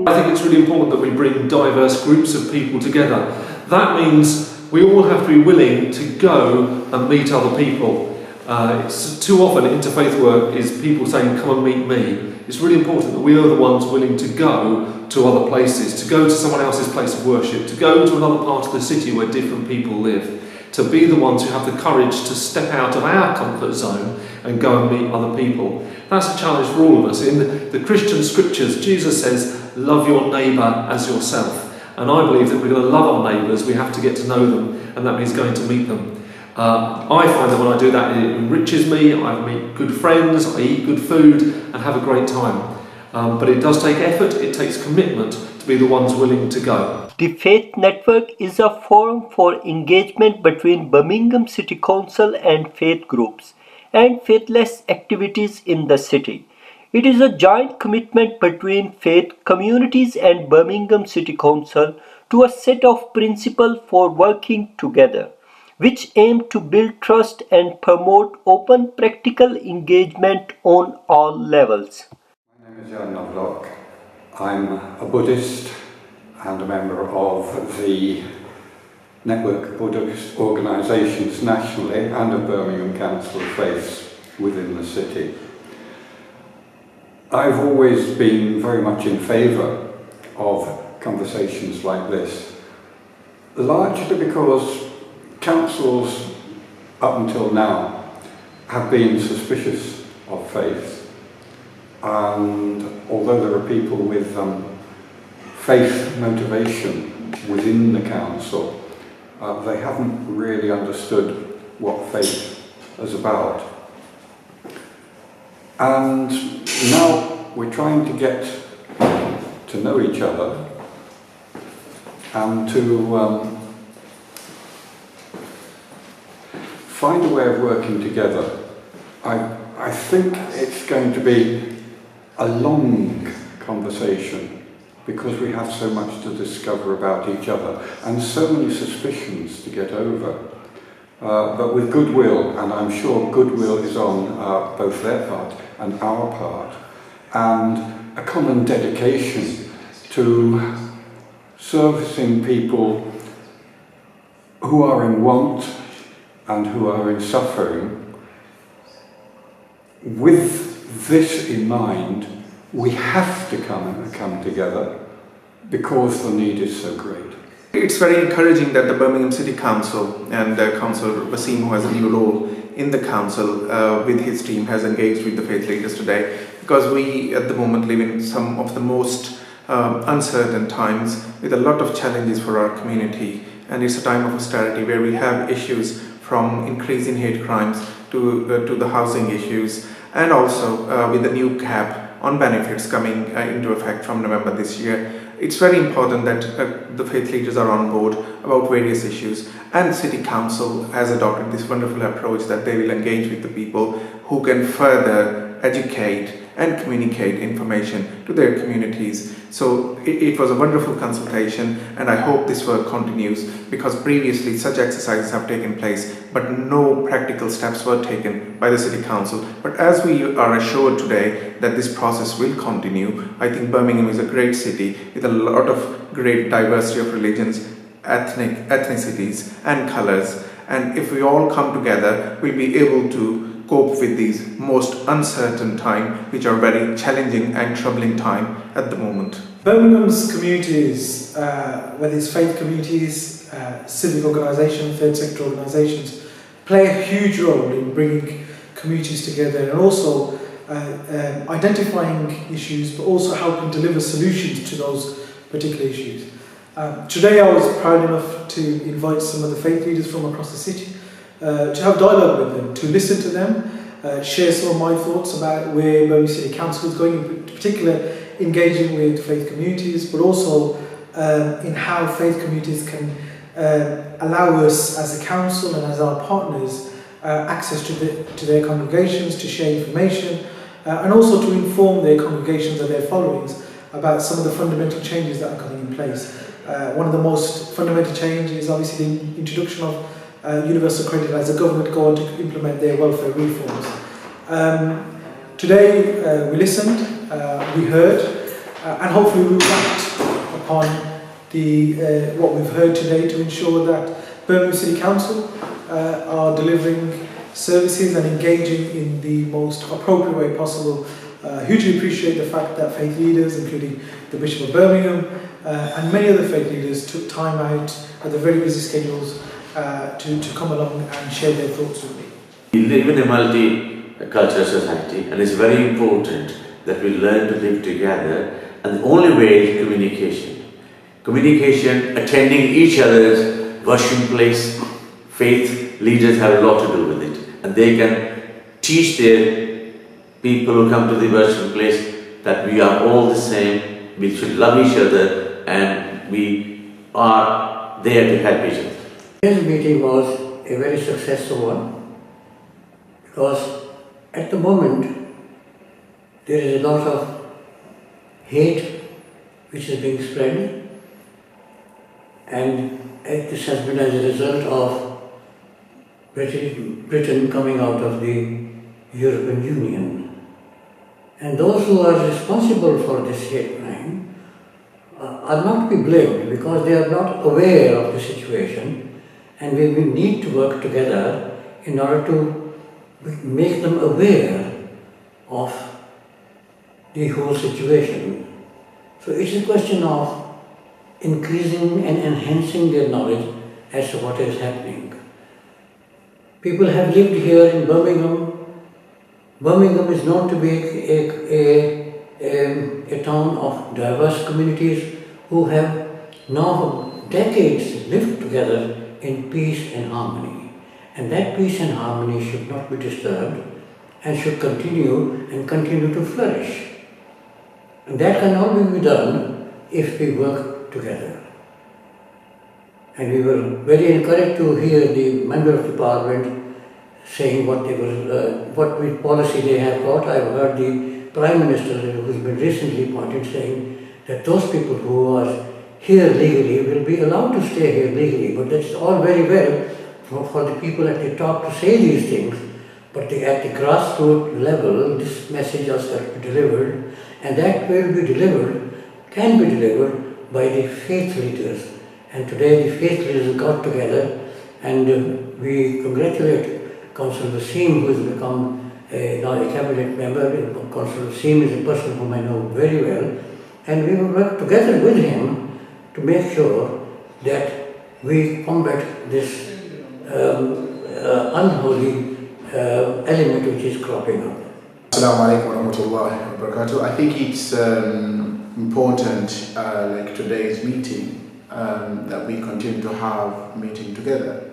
I think it's really important that we bring diverse groups of people together. That means we all have to be willing to go and meet other people. It's too often interfaith work is people saying, come and meet me. It's really important that we are the ones willing to go to other places, to go to someone else's place of worship, to go to another part of the city where different people live, to be the ones who have the courage to step out of our comfort zone and go and meet other people. That's a challenge for all of us. In the Christian scriptures, Jesus says, love your neighbour as yourself. And I believe that we're going to love our neighbours, we have to get to know them, and that means going to meet them. I find that when I do that, it enriches me, I meet good friends, I eat good food, and have a great time. But it does take effort, it takes commitment to be the ones willing to go. The Faith Network is a forum for engagement between Birmingham City Council and faith groups and faithless activities in the city. It is a joint commitment between faith communities and Birmingham City Council to a set of principles for working together, which aim to build trust and promote open, practical engagement on all levels. My name is Yann. I'm a Buddhist and a member of the network of Buddhist organisations nationally and of Birmingham Council of Faiths within the city. I've always been very much in favour of conversations like this, largely because councils up until now have been suspicious of faith, and although there are people with faith motivation within the council, they haven't really understood what faith is about. And now we're trying to get to know each other and to find a way of working together. I think it's going to be a long conversation because we have so much to discover about each other and so many suspicions to get over. But with goodwill, and I'm sure goodwill is on both their part and our part, and a common dedication to servicing people who are in want and who are in suffering. With this in mind, we have to come together because the need is so great. It's very encouraging that the Birmingham City Council and Councillor Waseem, who has a new role in the council with his team, has engaged with the faith leaders today, because we at the moment live in some of the most uncertain times with a lot of challenges for our community, and it's a time of austerity where we have issues from increasing hate crimes to the housing issues, and also with the new cap on benefits coming into effect from November this year. It's very important that the faith leaders are on board about various issues, and City Council has adopted this wonderful approach that they will engage with the people who can further educate and communicate information to their communities. So it was a wonderful consultation, and I hope this work continues, because previously such exercises have taken place but no practical steps were taken by the City Council. But as we are assured today that this process will continue, I think Birmingham is a great city with a lot of great diversity of religions, ethnicities and colours, and if we all come together, we'll be able to cope with these most uncertain times, which are very challenging and troubling time at the moment. Birmingham's communities, whether it's faith communities, civic organisations, third sector organisations, play a huge role in bringing communities together and also identifying issues, but also helping deliver solutions to those particular issues. Today I was proud enough to invite some of the faith leaders from across the city to have dialogue with them, to listen to them, share some of my thoughts about where Birmingham City Council is going, in particular engaging with faith communities, but also in how faith communities can allow us as a council and as our partners access to their congregations, to share information, and also to inform their congregations and their followings about some of the fundamental changes that are coming in place. One of the most fundamental changes is obviously the introduction of universal credit as the government go on to implement their welfare reforms. Today we listened, we heard, and hopefully we will act upon what we've heard today to ensure that Birmingham City Council are delivering services and engaging in the most appropriate way possible. Hugely appreciate the fact that faith leaders, including the Bishop of Birmingham and many other faith leaders, took time out at their very busy schedules to come along and share their thoughts with me. We live in a multicultural society, and it's very important that we learn to live together, and the only way is communication. Communication, attending each other's worship place. Faith leaders have a lot to do with it, and they can teach their people who come to the worship place that we are all the same, we should love each other, and we are there to help each other. This meeting was a very successful one, because at the moment there is a lot of hate which is being spread, and this has been as a result of Britain coming out of the European Union. And those who are responsible for this hate crime are not to be blamed, because they are not aware of the situation, and we need to work together in order to make them aware of the whole situation. So it's a question of increasing and enhancing their knowledge as to what is happening. People have lived here in Birmingham. Birmingham is known to be a town of diverse communities who have now for decades lived together in peace and harmony. And that peace and harmony should not be disturbed and should continue to flourish. And that can only be done if we work together. And we were very encouraged to hear the member of the parliament saying what policy they have got. I've heard the Prime Minister, who's been recently appointed, saying that those people who are here legally will be allowed to stay here legally. But that's all very well for the people at the top to say these things, but at the grassroots level, this message has got to be delivered, and that can be delivered by the faith leaders. And today the faith leaders got together, and we congratulate Councillor Waseem, who has become now a cabinet member. Councillor Waseem is a person whom I know very well, and we will work together with him to make sure that we combat this unholy element which is cropping up. Assalamu alaikum wa rahmatullahi wa barakatuh. I think it's important, like today's meeting, that we continue to have meeting together.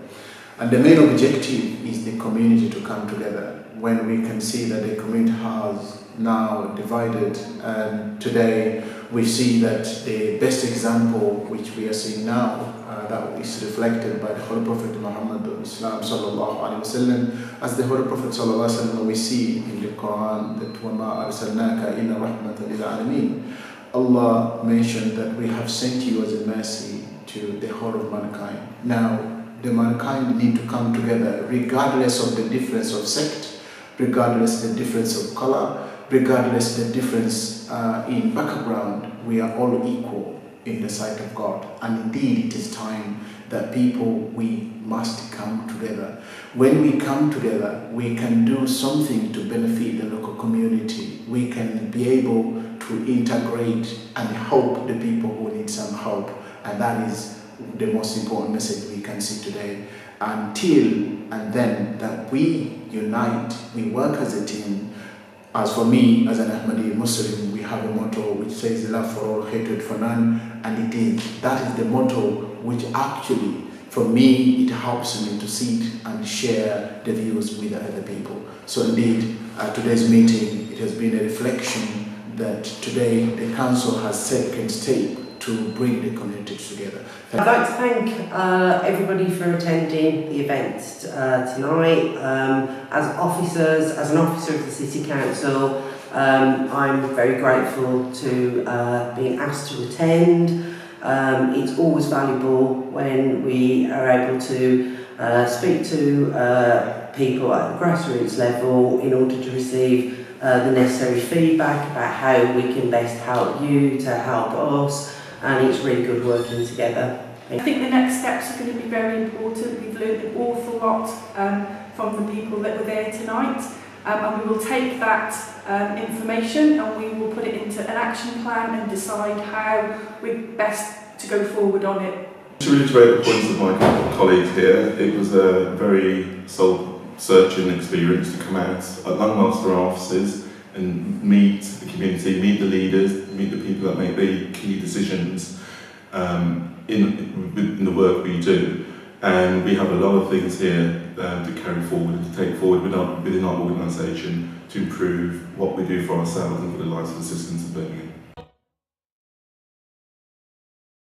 And the main objective is the community to come together. When we can see that the community has now divided, and today we see that the best example which we are seeing now, that is reflected by the Holy Prophet Muhammad of Islam sallallahu alaihi wasallam, as the Holy Prophet sallallahu alaihi wasallam, we see in the Quran that وَمَا أَرْسَلْنَاكَ إِلَّا رَحْمَةً لِلْعَالَمِينَ. Allah mentioned that we have sent you as a mercy to the whole of mankind. Now, the mankind need to come together regardless of the difference of sect, regardless of the difference of color, regardless of the difference in background. We are all equal in the sight of God, and indeed it is time that we must come together. When we come together, we can do something to benefit the local community. We can be able to integrate and help the people who need some help, and that is the most important message we can see today. Until and then that we unite, we work as a team. As for me, as an Ahmadi Muslim, we have a motto which says love for all, hatred for none, and that is the motto which actually, for me, it helps me to sit and share the views with other people. So indeed, today's meeting, it has been a reflection that today the council has taken step to bring the communities together. I'd like to thank everybody for attending the event tonight. As an officer of the City Council, I'm very grateful to being asked to attend. It's always valuable when we are able to speak to people at the grassroots level in order to receive the necessary feedback about how we can best help you to help us, and it's really good working together. I think the next steps are going to be very important. We've learned an awful lot from the people that were there tonight, and we will take that information and we will put it into an action plan and decide how we're best to go forward on it. To reiterate the points of my colleagues here, it was a very soul-searching experience to come out at Langmaster offices and meet the community, meet the leaders, meet the people that make the key decisions in the work we do. And we have a lot of things here to carry forward and to take forward within our organisation to improve what we do for ourselves and for the lives of the citizens of Birmingham.